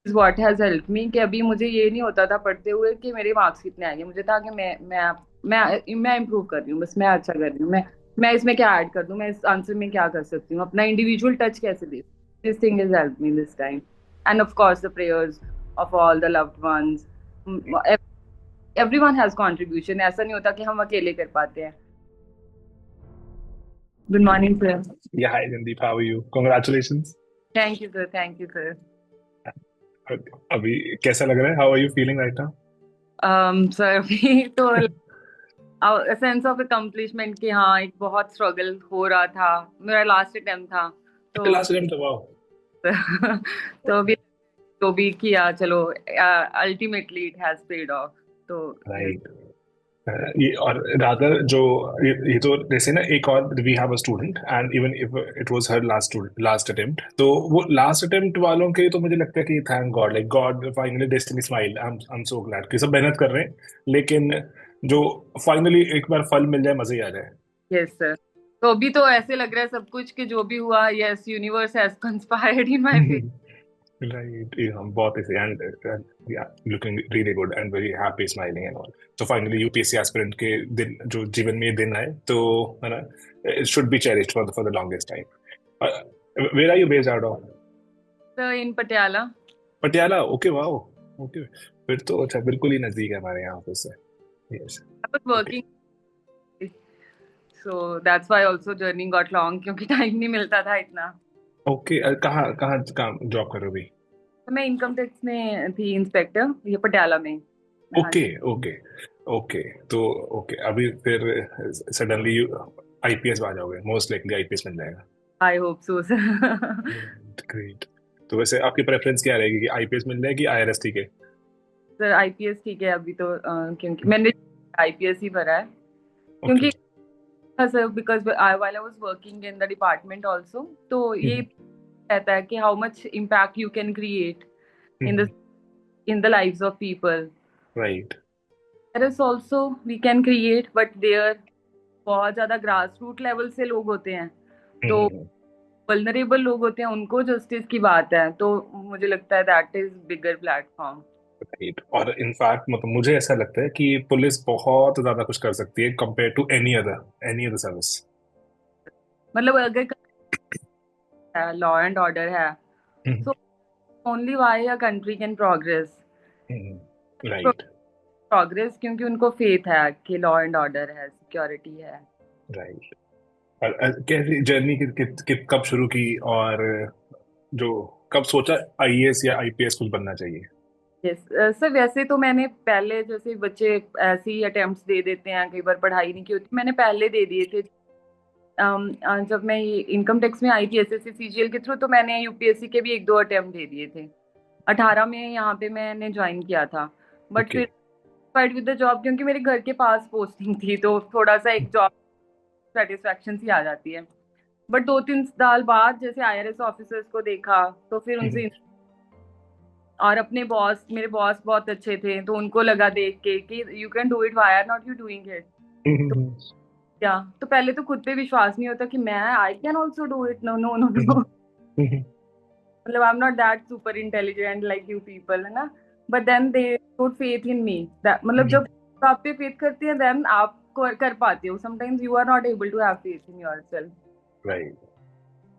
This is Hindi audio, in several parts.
व्हाट हैज हेल्प मी कि अभी मुझे ये नहीं होता था पढ़ते हुए कि मेरे मार्क्स कितने आएंगे। मुझे था कि मैं इम्प्रूव कर रही हूँ, बस मैं अच्छा कर रही हूँ। मैं इसमें क्या ऐड कर दूँ, मैं इस आंसर में क्या कर सकती हूँ, अपना इंडिविजुअल टच कैसे दे। This thing is help me this time. And of course the prayers of all the loved ones. Everyone has contribution, ऐसा नहीं होता कि हम अकेले कर पाते हैं। Good morning sir. Yeah, hi Sandeep, how are you? Congratulations. Thank you sir, thank you sir. अभी कैसा लग रहा है? How are you feeling right now? Sir अभी तो सेंस ऑफ अकम्पलिशमेंट कि हाँ एक बहुत स्ट्रगल हो रहा था। मेरा लास्ट अटेम्प्ट था तो The last attempt, wow. तो भी तो भी किया, चलो ultimately it has paid of. तो yes। Right. ये और rather जो ये तो जैसे ना एक और we have a student and even if it was her last attempt तो वो last attempt वालों के तो मुझे लगता है कि thank God like God finally destiny smile I'm so glad कि सब मेहनत कर रहे हैं लेकिन जो फाइनली एक बार फल मिल जाए मजे ही आ जाए. Yes sir. तो अभी तो ऐसे लग रहा है सब कुछ कि जो भी हुआ, yes universe has conspired in my favour. Right, yeah, बहुत ही yeah, looking really good and very happy, smiling and all. So finally UPSC aspirant के दिन जो जीवन में ये दिन आए तो है ना, it should be cherished for the longest time. Uh, where are you based out of? Sir in Patiala. Patiala. Okay, wow. Okay, फिर तो अच्छा बिल्कुल ही नजदीक है हमारे यहाँ पे से. Yes. I was Okay. Working, so that's why also journey got long क्योंकि टाइम नहीं मिलता था इतना। Okay, कहाँ कहाँ काम जॉब कर रहे हो अभी? तो मैं इनकम टैक्स में थी इंस्पेक्टर, ये पटियाला में। हाँ ओके. जी। ओके. ओके. तो ओके अभी फिर सडनली आईपीएस आ जाओगे, मोस्ट लाइकली आईपीएस मिल जाएगा. I hope so sir. Great. तो वैसे आपकी प्रेफरेंस क्या रहेगी कि आईपीएस मिल जाए कि आईआरएस ठीक है? सर आईपीएस ठीक है अभी तो, क्योंकि मैंने आईपीएस ही भरा है। ओके. क्योंकि sir because I while I was working in the department also, तो ये रहता है कि how much impact you can create in the in the lives of people. Right. There is also we can create but there बहुत ज्यादा ग्रास रूट लेवल से लोग होते हैं, तो वल्नरेबल लोग होते हैं, उनको जस्टिस की बात है, तो मुझे लगता है that is bigger platform. Right. और इनफैक्ट मतलब मुझे ऐसा लगता है कि पुलिस बहुत ज्यादा कुछ कर सकती है compare to any other service. मतलब अगर लॉ एंड ऑर्डर है, so only why a country can progress. Right. Progress क्योंकि उनको फेथ है कि लॉ एंड ऑर्डर है, सिक्योरिटी है। राइट. और कैसी जर्नी कब शुरू की और जो कब सोचा आईएएस या आईपीएस कुछ बनना चाहिए? यस सर, वैसे तो मैंने पहले, जैसे बच्चे ऐसे ही अटेम्प्ट्स दे देते हैं, कई बार पढ़ाई नहीं की होती, मैंने पहले दे दिए थे। जब मैं ये इनकम टैक्स में आई थी एसएससी सीजीएल के थ्रू, तो मैंने यूपीएससी के भी एक दो अटेम्प्ट दे दिए थे। 18 में यहाँ पे मैंने ज्वाइन किया था, बट ओके. फिर फाइट विद द जॉब, क्योंकि मेरे घर के पास पोस्टिंग थी, तो थोड़ा सा एक जॉब सेटिस्फेक्शन सी आ जाती है। बट 2-3 साल बाद जैसे आईआरएस ऑफिसर्स को देखा, तो फिर उनसे, और अपने बॉस, मेरे बॉस बहुत अच्छे थे, तो उनको लगा देख के कि you can do it, why are not you doing it. तो क्या, तो पहले तो खुद पे विश्वास नहीं होता कि मैं I can also do it, no no no no. मतलब I am not that super intelligent like you people, है ना। But then they put faith in me, मतलब जब आप पे फेथ करती है देन आप कर पाते हो। Sometimes you are not able to have faith in yourself. Right.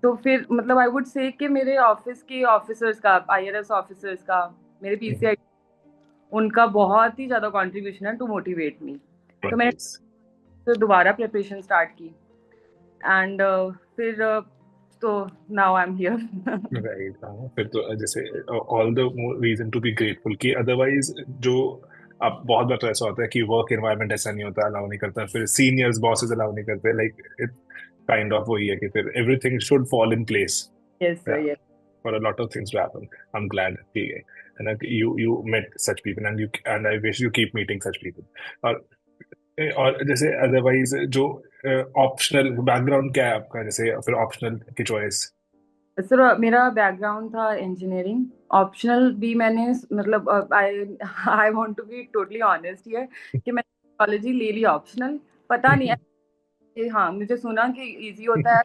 तो फिर मतलब आई वुड से कि मेरे ऑफिस के ऑफिसर्स का, आईआरएस ऑफिसर्स का, मेरे पीसीआई, उनका बहुत ही ज्यादा कंट्रीब्यूशन है टू मोटिवेट मी। तो मैंने नाइस. तो दोबारा प्रिपरेशन स्टार्ट की, एंड फिर तो now I am here. Right. हाँ फिर तो जैसे all the reason to be grateful कि अदरवाइज जो अब बहुत बार तो ऐसा होता है कि वर्क एनवायरनमेंट ऐसा नहीं होता, अलाउ नहीं करता, फिर सीनियर्स बॉसेस अलाउ नहीं करते, लाइक इट काइंड ऑफ वही है कि फिर everything should fall in place yes sir, yes. for a lot of things to happen. I'm glad कि है ना कि you met such people and I wish you keep meeting such people. और जैसे अदरवाइज जो ऑप्शनल बैकग्राउंड क्या है आपका, जैसे फिर ऑप्शनल की चॉइस? सर मेरा बैकग्राउंड था इंजीनियरिंग। ऑप्शनल भी मैंने, मतलब I I want to be totally honest here कि मैंने कॉलेज ले लिया ऑप्शनल। पता नहीं है कि हाँ, मुझे सुना कि इजी होता है,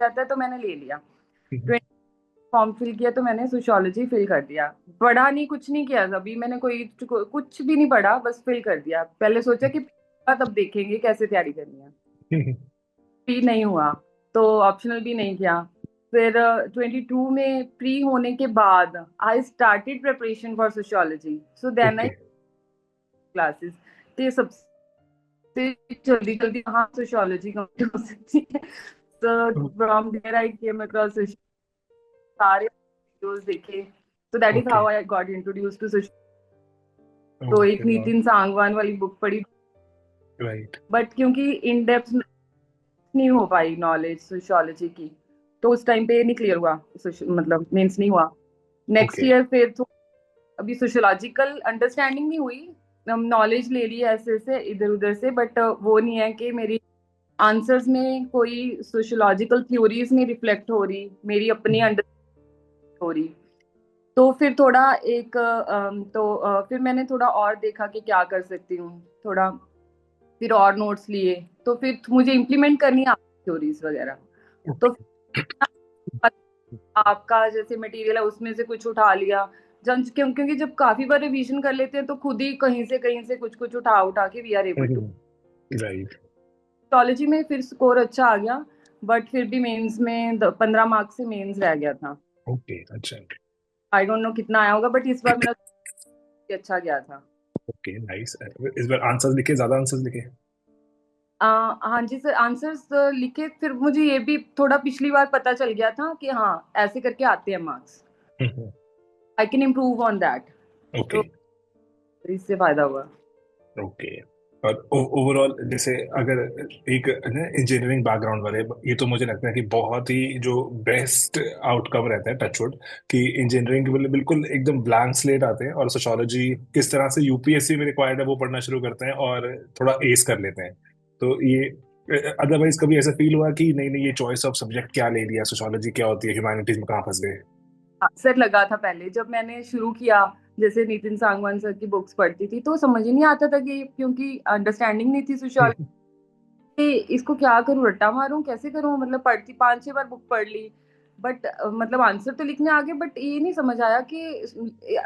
जाता है, तो मैंने ले लिया। फॉर्म फिल किया तो मैंने सोशियोलॉजी फिल कर दिया। पढ़ा नहीं, कुछ नहीं किया, अभी मैंने कुछ भी नहीं पढ़ा, बस फिल कर दिया। पहले सोचा कि तब देखेंगे कैसे तैयारी करनी है, भी नहीं हुआ तो ऑप्शनल भी नहीं किया। फिर 22 में प्री होने के बाद I started preparation for sociology, so then I okay. Classes. तो ये सबसे जल्दी जल्दी हाँ सोशियोलॉजी कंप्लीट हो सकती है। So from there I came across सारे वीडियोस देखे, so that is okay. how I got introduced to social। तो एक ओके। नितिन सांगवान वाली बुक पढ़ी, राइट। बट क्योंकि इन डेप्थ नहीं हो पाई नॉलेज सोशियोलॉजी की, तो उस टाइम पे नहीं क्लियर हुआ, मतलब मेंस नहीं हुआ। Next okay. ईयर फिर तो अभी सोशियोलॉजिकल अंडरस्टैंडिंग नहीं हुई, नॉलेज ले ली ऐसे ऐसे इधर उधर से, बट वो नहीं है कि मेरी आंसर्स में कोई सोशियोलॉजिकल थ्योरीज नहीं रिफ्लेक्ट हो रही, मेरी अपनी अंडरस्टैंडिंग हो रही। तो फिर थोड़ा एक फिर मैंने थोड़ा और देखा कि क्या कर सकती हूँ थोड़ा, फिर और नोट्स लिए, तो फिर मुझे इम्प्लीमेंट करनी है थ्योरीज वगैरह। तो आपका जैसे मटेरियल है उसमें से कुछ उठा लिया, क्योंकि जब काफी बार रिवीजन कर लेते हैं तो खुद ही कहीं से कुछ कुछ उठा उठा के we are able to. Right. कॉलेजी में फिर स्कोर अच्छा आ गया, बट फिर भी मेंस में 15 मार्क्स से मेंस रह गया था। ओके। अच्छा। आई डोंट नो कितना आया होगा, बट इस बार मेरा अच्छा गया था। Okay nice. इस बार आंसर्स लिखे, ज्यादा आंसर्स लिखे? हाँ जी सर, आंसर्स लिखे, फिर मुझे ये भी थोड़ा पिछली बार पता चल गया था कि हाँ ऐसे करके आते हैं marks, I can improve on that. Okay. तो इससे फायदा हुआ। ओके। और ओवरऑल जैसे अगर एक ना इंजीनियरिंग बैकग्राउंड वाले, ये तो मुझे लगता है कि बहुत ही जो बेस्ट आउटकम रहता है टचवुड, कि इंजीनियरिंग के लिए बिल्कुल एकदम ब्लैंक स्लेट आते हैं और सोशियोलॉजी किस तरह से यूपीएससी में रिक्वायर्ड है वो पढ़ना शुरू करते हैं और थोड़ा एस कर लेते हैं। तो ये अदरवाइज कभी ऐसा फील हुआ कि नहीं नहीं ये चॉइस ऑफ सब्जेक्ट क्या ले लिया, सोशियोलॉजी क्या होती है, ह्यूमैनिटीज में कहाँ फंस गए? सर लगा था पहले जब मैंने शुरू किया, जैसे नितिन सांगवान सर की बुक्स पढ़ती थी तो समझ ही नहीं आता था कि, क्योंकि अंडरस्टैंडिंग नहीं थी सोशियोलॉजी, इसको क्या करूं, रट्टा मारूं, कैसे करूं, मतलब पढ़ती 5-6 बार बुक पढ़ ली, बट मतलब आंसर तो लिखने आ गए, बट ये नहीं समझ आया कि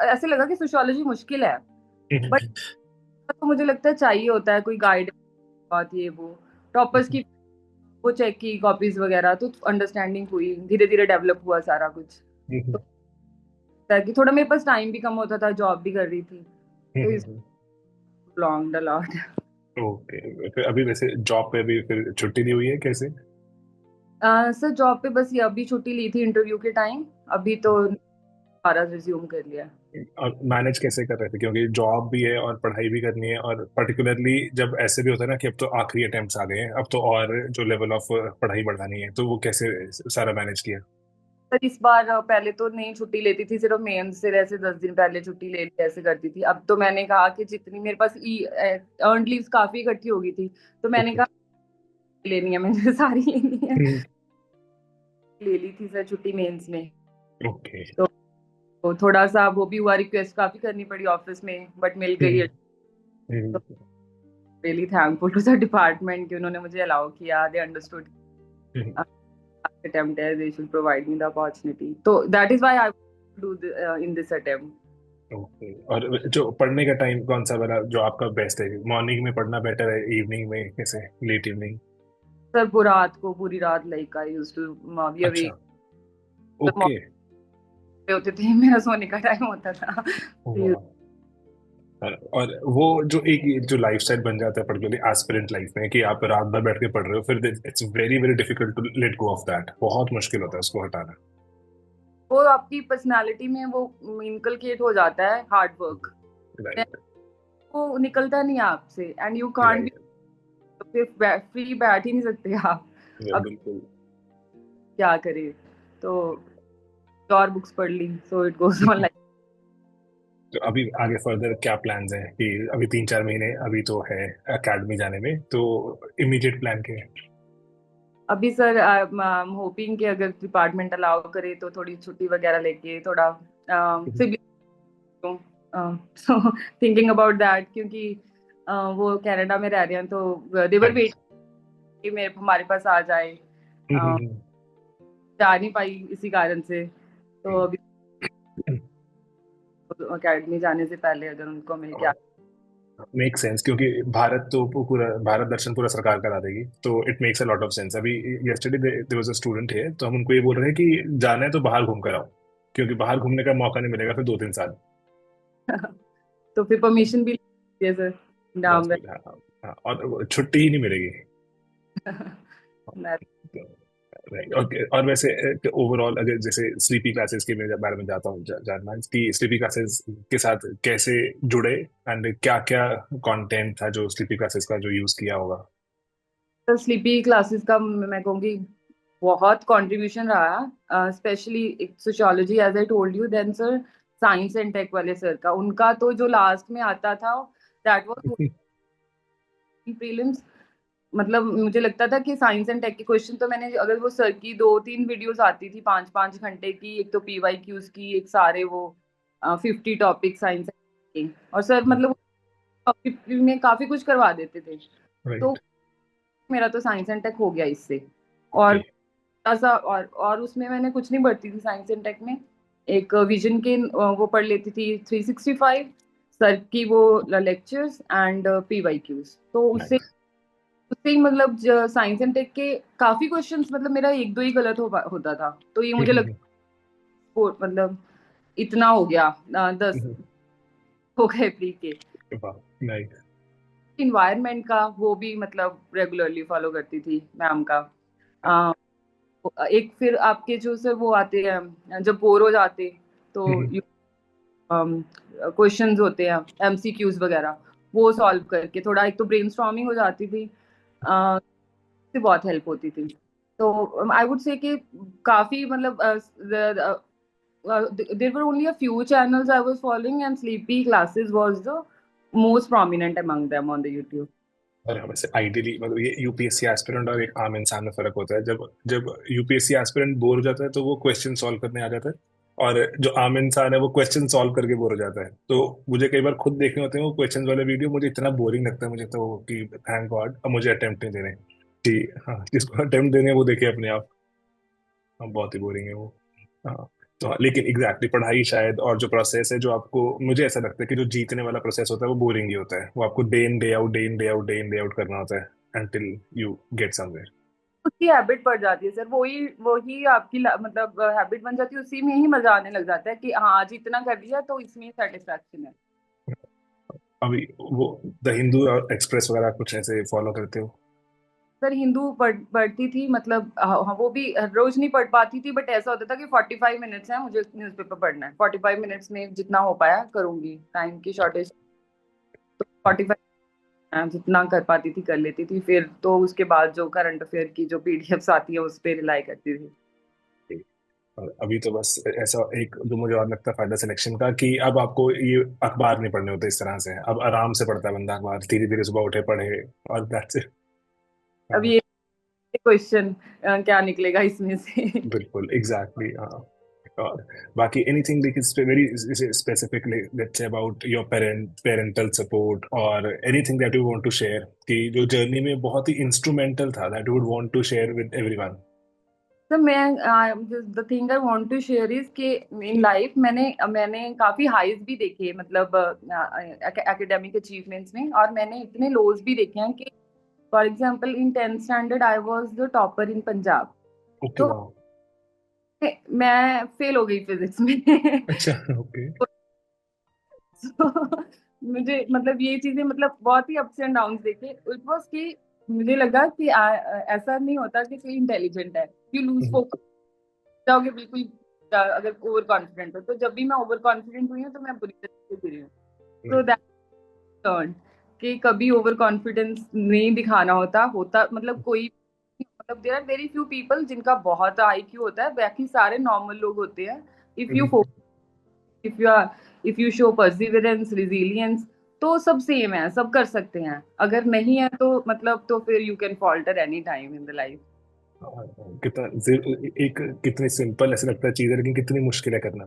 ऐसे लगा कि सोशियोलॉजी मुश्किल है। बट तो मुझे लगता है चाहिए होता है कोई गाइड, बात ये वो टॉपर्स की वो चेक की कॉपीज वगैरह, तो अंडरस्टैंडिंग हुई, धीरे धीरे डेवलप हुआ सारा कुछ। तो लगता है कि थोड़ा मेरे पास टाइम भी कम होता था, जॉब भी कर रही थी, तो इस लॉन्ग द लॉट। ओके। फिर अभी वैसे जॉब पे भी फिर छुट्टी दी हुई है कैसे? सर जॉब पे बस ये अभी छुट्टी ली थी इंटरव्यू के टाइम, अभी तो दोबारा रिज्यूम कर लिया। और मैनेज कैसे कर रहे थे, क्योंकि जॉब भी है और पढ़ाई भी करनी है, और पर्टिकुलरली जब ऐसे भी होता है ना कि अब तो आखिरी अटेम्प्ट्स आ गए हैं, अब तो और जो लेवल ऑफ पढ़ाई बढ़ानी है, तो वो कैसे सारा मैनेज किया? सर इस बार पहले तो नहीं छुट्टी लेती थी, सिर्फ मेंस से ऐसे 10 दिन पहले छुट्टी ले ली ऐसे करती थी। अब तो मैंने कहा कि जितनी मेरे पास अर्न लीव्स काफी इकट्ठी हो गई थी, तो मैंने ओके। कहा लेनी है मुझे, सारी लेनी है। ले ली थी सर छुट्टी मेंस में। ओके। तो, तो थोड़ा सा वो भी हुआ, रिक्वेस्ट काफी करनी पड़ी ऑफिस में, बट मिल गई है। तो really thankful to the department कि उन्होंने मुझे अलाउ किया, दे अंडरस्टूड attempt है, they should provide me the opportunity, so that is why I do in this attempt। Okay. और जो पढ़ने का टाइम कौन सा वाला जो आपका बेस्ट है, मॉर्निंग में पढ़ना बेटर है, इवनिंग में, कैसे, लेट इवनिंग? सर वो रात को पूरी रात like I used to be अच्छा। Awake, okay. होते थे, मेरा सोने का टाइम होता था। और वो जो एक जो लाइफ स्टाइल बन जाता है पर्टिकुलरली एस्पिरेंट लाइफ में, कि आप रात भर बैठ के पढ़ रहे हो, फिर it's very very difficult to let go of that, बहुत मुश्किल होता है उसको हटाना। वो आपकी पर्सनालिटी में वो इनकलकेट हो जाता है हार्ड वर्क, राइट। वो निकलता नहीं है आपसे, and you can't be, right. फिर फ्री बैठ ही नहीं सकते आप। अब बिल्कुल। क्या करें, तो और बुक्स पढ़ ली, so it goes on like. तो अभी आगे फर्दर क्या प्लान्स हैं, कि अभी 3-4 महीने अभी तो है एकेडमी जाने में, तो इमीडिएट प्लान क्या है? अभी सर आई एम होपिंग कि अगर डिपार्टमेंट अलाउ करे तो थोड़ी छुट्टी वगैरह लेके थोड़ा सो थिंकिंग अबाउट दैट, क्योंकि वो कनाडा में रह रहे हैं, तो देवर वेट नाइस। कि मेरे हमारे पास आ जाए। जा नहीं पाई इसी कारण से, तो अभी अकेडमी जाने से पहले अगर उनको मिल के मेक सेंस, क्योंकि भारत तो पूरा भारत दर्शन पूरा सरकार करा देगी, तो it makes a lot of sense. अभी yesterday there was a student है, तो हम उनको ये बोल रहे हैं कि जाना है तो बाहर घूम कर आओ, क्योंकि बाहर घूमने का मौका नहीं मिलेगा फिर 2-3 साल। तो फिर परमिशन भी लेती है सर बस नाम फिर हाँ, हाँ, और छुट्टी ही नहीं मिलेगी। मैं राइट। और वैसे ओवरऑल अगर जैसे स्लीपी क्लासेस के मेरे बारे में जाता हूँ जानना कि स्लीपी क्लासेस के साथ कैसे जुड़े, एंड क्या क्या कंटेंट था जो स्लीपी क्लासेस का जो यूज किया होगा। तो स्लीपी क्लासेस का मैं कहूँगी बहुत कंट्रीब्यूशन रहा, specially sociology as I told you, then sir science and tech वाले सर का, उनका तो जो लास्ट में आता था दैट वाज प्रीलिम्स। मतलब मुझे लगता था कि साइंस एंड टेक के क्वेश्चन तो मैंने, अगर वो सर की 2-3 वीडियोस आती थी 5-5 घंटे की, एक तो पीवाईक्यूज की, एक सारे वो 50 टॉपिक साइंस के, और सर मतलब 50 में काफी कुछ करवा देते थे। तो राइट। मेरा तो साइंस एंड टेक हो गया इससे। ओके। और ऐसा और उसमें मैंने कुछ नहीं पढ़ती थी साइंस एंड टेक में। एक विजन के वो पढ़ लेती थी 365 सर की वो लेक्चर्स एंड पीवाईक्यूज, तो उससे नाइस। उससे ही मतलब साइंस एंड टेक के काफी क्वेश्चंस, मतलब मेरा एक दो ही गलत होता था, तो ये मुझे लगता है मतलब इतना हो गया, 10 हो गए प्री के। वाह। नाइस। इन्वायरमेंट का वो भी मतलब रेगुलरली फॉलो करती थी मैम का। एक फिर आपके जो सर वो आते हैं जब बोर हो जाते, तो क्वेश्चंस होते हैं एमसीक्यूज वगैरह, वो सॉल्व करके थोड़ा, एक तो ब्रेनस्टॉर्मिंग हो जाती थी, से बहुत हेल्प होती थी। तो आई वुड से कि काफी मतलब there were only a few channels I was following and sleepy classes was the most prominent among them on the YouTube. और वैसे आइडियली मतलब ये यूपीएससी एस्पिरेंट और एक आम इंसान में फर्क होता है। जब जब यूपीएससी एस्पिरेंट बोर हो जाता है तो वो क्वेश्चन सॉल्व करने आ जाता है, और जो आम इंसान है वो क्वेश्चन सॉल्व करके बोर हो जाता है। तो मुझे कई बार खुद देखने होते हैं वो क्वेश्चन वाले वीडियो, मुझे इतना बोरिंग लगता है मुझे तो कि थैंक गॉड अब मुझे अटेम्प्ट नहीं देने कि हाँ जिसको अटेम्प्ट देने हैं वो देखे अपने आप। हाँ, बहुत ही बोरिंग है वो। हाँ। तो हाँ, लेकिन एग्जैक्टली पढ़ाई शायद और जो प्रोसेस है जो आपको, मुझे ऐसा लगता है कि जो जीतने वाला प्रोसेस होता है वो बोरिंग ही होता है। वो आपको day in day out, day in day out, day in day out करना होता है until you get somewhere। उसकी हैबिट पड़ जाती है सर, वही वही आपकी मतलब हैबिट बन जाती है, उसी में ही मजा आने लग जाता है कि हाँ आज इतना कर दिया तो इसमें सेटिस्फैक्शन है। अभी वो द हिंदू एक्सप्रेस वगैरह कुछ ऐसे फॉलो करते हो? सर हिंदू पढ़ती थी, मतलब हाँ, वो भी हर रोज नहीं पढ़ पाती थी, बट ऐसा होता था कि 45 मिनट्स है मुझे न्यूज़पेपर पढ़ना है, 45 मिनट्स में जितना हो पाया करूंगी, टाइम की शॉर्टेज, तो 45 जितना कर पाती थी कर लेती थी, फिर तो उसके बाद जो करंट अफेयर की जो पीडीएफ्स आती है उस पर रिलाई करती थी। और अभी तो बस ऐसा एक जो मुझे और लगता है फायदा सिलेक्शन का, कि अब आपको ये अखबार नहीं पढ़ने होते इस तरह से, अब आराम से पढ़ता है बंदा अखबार, धीरे धीरे सुबह उठे पढ़े, और दैट्स इट। अब ये क्वेश्चन क्या निकलेगा इसमें से। बिल्कुल एग्जैक्टली हाँ। और बाकी anything like it's very specifically let's say about your parental support, और anything that you want to share कि जो जर्नी में बहुत ही इंस्ट्रूमेंटल था, that you would want to share with everyone. तो मैं the thing I want to share is कि इन लाइफ मैंने मैंने काफी हाईज भी देखे हैं, मतलब एकेडमिक अचीवमेंट्स में, और मैंने इतने लोज भी देखे हैं कि for example in 10th standard I was the topper in Punjab. Okay तो वाह। मैं फेल हो गई फिजिक्स में। अच्छा। ओके। तो मुझे मतलब ये चीजें मतलब बहुत ही अप्स एंड डाउन्स देखे, इट वाज कि मुझे लगा कि ऐसा नहीं होता कि कोई इंटेलिजेंट है, यू लूज फोकस जाओगे बिल्कुल। अगर ओवर कॉन्फिडेंट हो, तो जब भी मैं ओवर कॉन्फिडेंट हुई हूँ तो मैं बुरी तरह से गिरी हूँ। तो दैट लर्न कि कभी ओवर कॉन्फिडेंस नहीं दिखाना होता होता मतलब कोई, मतलब there are very few people जिनका बहुत आईक्यू होता है, बाकी सारे नॉर्मल लोग होते हैं। If you if you are if you show perseverance resilience, तो सब सेम है, सब कर सकते हैं, अगर नहीं है तो मतलब तो फिर you can falter any time in the life. कितना एक कितनी सिंपल ऐसे लगता है चीज है, लेकिन कितनी मुश्किल है करना।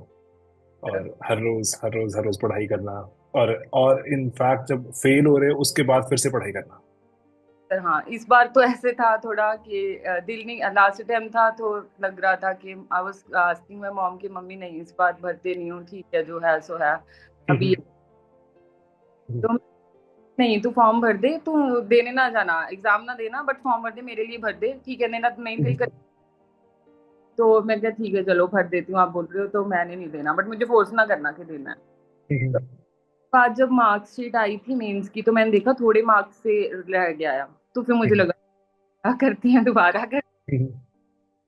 और हर रोज पढ़ाई करना, और इनफैक्ट जब फेल हो रहे हो उसके बाद फिर से पढ़ाई करना। पर हाँ इस बार तो ऐसे था थोड़ा कि दिल नहीं, लास्ट टाइम था तो लग रहा था कि I was asking my mom कि मम्मी नहीं इस बार भरते नहीं हूँ, ठीक है जो है सो है अभी। तो नहीं तू फॉर्म भर दे, तू देने ना जाना, एग्जाम ना देना बट फॉर्म भर दे, मेरे लिए भर दे, ठीक है नहीं ना नहीं दिल कर। तो मैं क्या ठीक है चलो भर देती हूँ, आप बोल रहे हो तो मैंने नहीं देना, बट मुझे फोर्स ना करना कि देना है। तो बाद जब मार्कशीट आई थी मेंस की तो मैंने देखा थोड़े मार्क्स से रह गया है, तो फिर मुझे लगा क्या करती हैं दोबारा कर।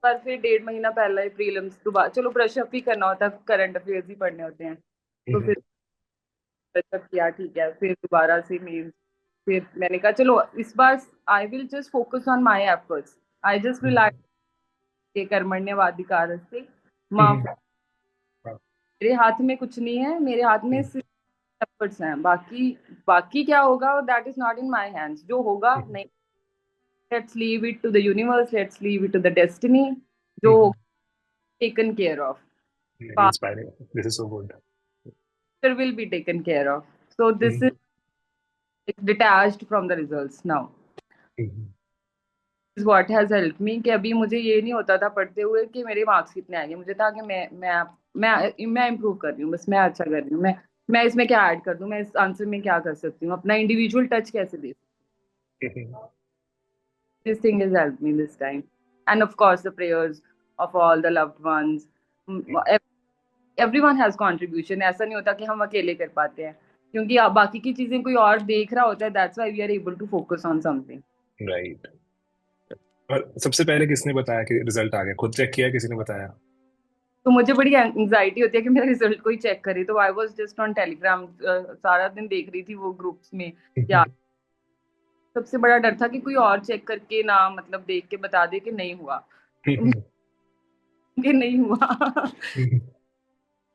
पर फिर 1.5 महीना पहले ही प्रीलिम्स दोबारा, चलो ब्रश अप ही करना होता है, करंट अफेयर्स ही पढ़ने होते हैं, तो फिर ब्रश अप किया, ठीक है फिर दोबारा से मेंस। फिर मैंने कहा चलो इस बार I will just focus on my efforts, I just rely के कर्मण्यवाधिकारस्ते माँ। मेरे हाथ में कुछ नहीं है, मेरे हाथ में सिर्फ एफर्ट्स हैं, बाकी बाकी क्या होगा that is not in my hands, जो होगा नहीं, let's leave it to the universe, let's leave it to the destiny, जो taken care of, inspiring, this is so good. future will be taken care of. So this is detached from the results now. Is what has helped me कि अभी मुझे ये नहीं होता था पढ़ते हुए कि मेरे मार्क्स कितने आएंगे, मुझे था कि मैं इम्प्रूव कर रही हूँ, बस मैं अच्छा कर रही हूँ, मैं इसमें क्या ऐड कर दूँ, मैं इस आंसर में क्या कर सकती हूँ, अपना इंडिविजुअल टच कैसे दे। This thing has helped me this time, and of course the prayers of all the loved ones. Everyone has contribution, ऐसा नहीं होता कि हम अकेले कर पाते हैं, क्योंकि आप बाकी की चीजें कोई और देख रहा होता है, that's why we are able to focus on something. Right. और सबसे पहले किसने बताया कि रिजल्ट आ गया? खुद चेक किया, किसी ने बताया? तो मुझे बड़ी एंजाइटी होती है कि मेरा रिजल्ट कोई चेक करे, तो I was just on Telegram, सारा दिन देख रही थी वो ग्रुप्स में क्या। सबसे बड़ा डर था कि कोई और चेक करके ना मतलब देख के बता दे कि नहीं हुआ, तो कि नहीं हुआ।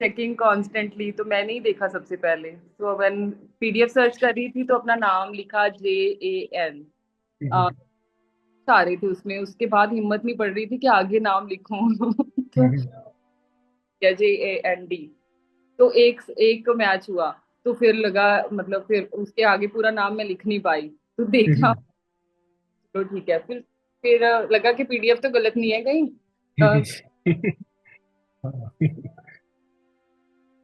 चेकिंग कॉन्स्टेंटली, तो मैंने ही देखा सबसे पहले, तो व्हेन पीडीएफ सर्च कर रही थी तो अपना नाम लिखा JAN, सारे थे उसमें, उसके बाद हिम्मत नहीं पड़ रही थी कि आगे नाम लिखूं। तो JAND, तो एक एक मैच हुआ, तो फिर लगा मतलब फिर उसके आगे पूरा नाम मैं लिख नहीं पाई, तो देखा तो ठीक है, फिर लगा कि पीडीएफ तो गलत नहीं है कहीं। अ,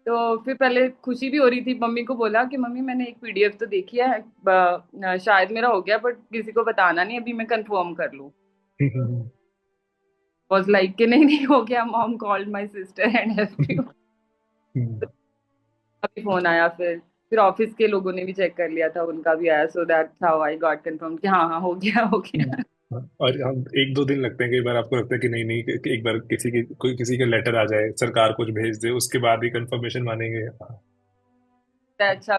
तो फिर पहले खुशी भी हो रही थी, मम्मी को बोला कि मम्मी मैंने एक पीडीएफ तो देखी है, शायद मेरा हो गया बट किसी को बताना नहीं, अभी मैं कंफर्म कर लूं। वाज लाइक कि नहीं नहीं हो गया, mom called my sister and everyone. अभी फोन आया, फिर ऑफिस के लोगों ने भी चेक कर लिया था, उनका भी आया, so that's how I got confirm कि हाँ हाँ हो गया हो गया। और हम एक दो दिन लगते हैं, कई बार आपको लगता है कि नहीं नहीं, कि एक बार किसी का लेटर आ जाए, सरकार कुछ भेज दे, उसके बाद ही कंफर्मेशन मानेंगे। अच्छा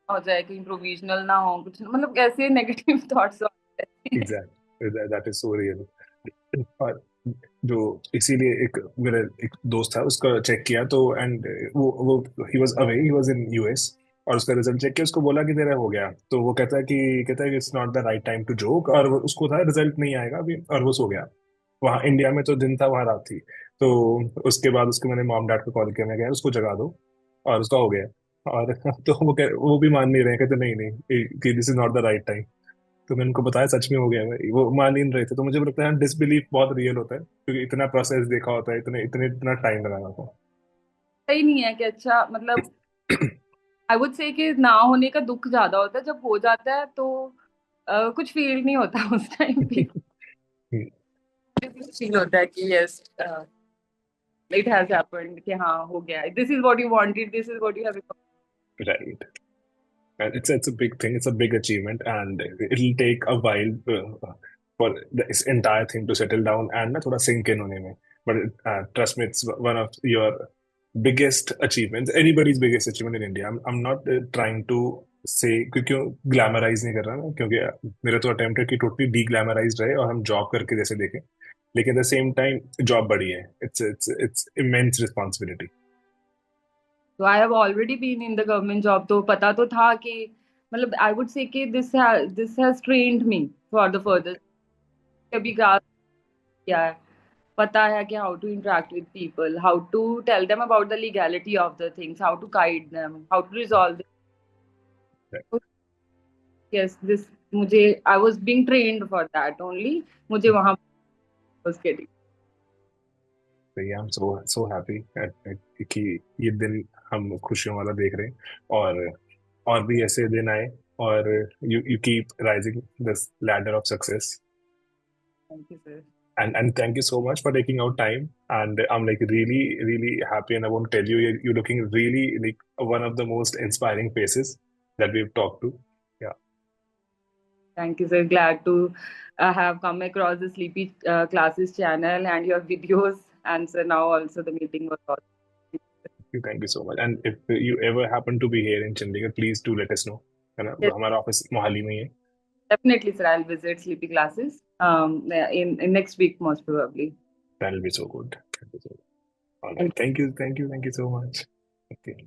हो जाए, कहीं प्रोविजनल ना हो कुछ, मतलब ऐसे नेगेटिव थॉट्स आते हैं। Exact, that is so real. और जो इसीलिए एक मेरा एक दोस्त था, उसका चेक किया तो, एंड वो he was away, he was in US, और उसका रिजल्ट चेक किया, उसको बोला कि तेरा हो गया, तो वो कहता है कि it's not the right time to joke, और उसको था रिजल्ट नहीं आएगा अभी, और वो सो गया। वहाँ इंडिया में तो दिन था, वहाँ रात थी। तो उसके बाद उसके मैंने मॉम डैड को कॉल किया, मैं कहा उसको जगा दो, और उसका हो गया। और तो वो भी मान नहीं रहे, कहते नहीं नहीं कि this is not the right time. तो मैंने उनको बताया सच में हो गया भाई, वो मान ही नहीं रहे थे। तो मुझे भी लगता है डिसबिलीफ बहुत रियल होता है, क्योंकि इतना प्रोसेस देखा होता है, इतना टाइम लगाना होता सही नहीं है कि अच्छा मतलब है। आई वुड से कि ना होने का दुख ज्यादा होता है, जब हो जाता है तो कुछ फील नहीं होता उस टाइम पे, फील होता है कि यस इट हैज हैपेंड, कि हाँ हो गया, this is what you wanted, this is what you have. Right. And it's a big thing. It's a big achievement, and it'll take a while for this entire thing to settle down and ना थोड़ा sink in होने में. But trust me, it's one of your biggest achievements, anybody's biggest achievement in India. I'm not trying to say, क्योंकि ग्लैमराइज नहीं कर रहा ना, क्योंकि मेरा तो अटेम्प्ट है कि टोटली डी ग्लैमराइज रहे और हम जॉब करके जैसे देखें, लेकिन at the same time job बड़ी है, इट्स इमेंस रिस्पॉन्सिबिलिटी। तो I have already been in the government job, तो पता तो था कि मतलब आई वुड से कि this has trained me for the further, कभी ग्रास किया है, पता है कि how to interact with people, how to tell them about the legality of the things, how to guide them, how to resolve, yes this मुझे I was being trained for that only, मुझे वहां was getting। I am so so happy कि ये दिन हम खुशियों वाला देख रहे हैं, और भी ऐसे दिन आए, और you keep rising this ladder of success. Thank you sir. And thank you so much for taking out time. And I'm like really happy. And I won't tell you, you're looking really like one of the most inspiring faces that we've talked to. Yeah, Thank you, sir. Glad to have come across the Sleepy Classes channel and your videos. And so now also the meeting was awesome. thank you so much. And if you ever happen to be here in Chandigarh, please do let us know. है ना, Yes, हमारा ऑफिस मोहाली में ही है. definitely, sir. I'll visit Sleepy Classes in next week, most probably. That'll be so good. That'll be so good. All right. Thank Thank you so much. Okay.